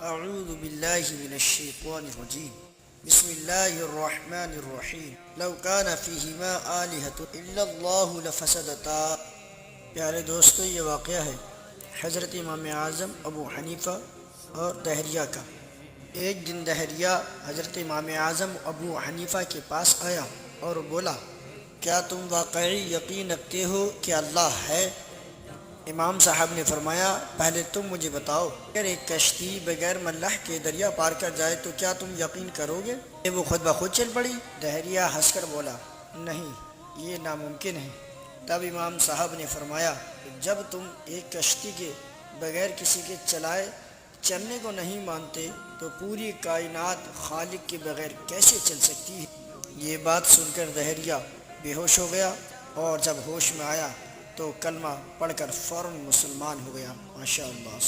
अऊज़ु बिल्लाहि मिनश्शैतानिर्रजीम बिस्मिल्लाहिर्रहमानिर्रहीम लौ काना फ़ीहिमा आलिहतुन इल्लल्लाहु लफ़सदता। प्यारे दोस्तों, ये वाक़या है हज़रत इमाम आज़म अबू हनीफ़ा और दहरिया का। एक दिन दहरिया हज़रत इमाम आज़म अबू हनीफ़ा के पास आया और बोला, क्या तुम वाकई यकीन रखते हो कि अल्लाह है? इमाम साहब ने फरमाया, पहले तुम मुझे बताओ, अगर एक कश्ती बगैर मल्लाह के दरिया पार कर जाए तो क्या तुम यकीन करोगे? वो खुद ब खुद चल पड़ी। दहरिया हंसकर बोला, नहीं, ये नामुमकिन है। तब इमाम साहब ने फरमाया, जब तुम एक कश्ती के बगैर किसी के चलाए चलने को नहीं मानते तो पूरी कायनात खालिक के बगैर कैसे चल सकती है? ये बात सुनकर दहरिया बेहोश हो गया और जब होश में आया तो कलमा पढ़कर फ़ौरन मुसलमान हो गया। माशा अल्लाह।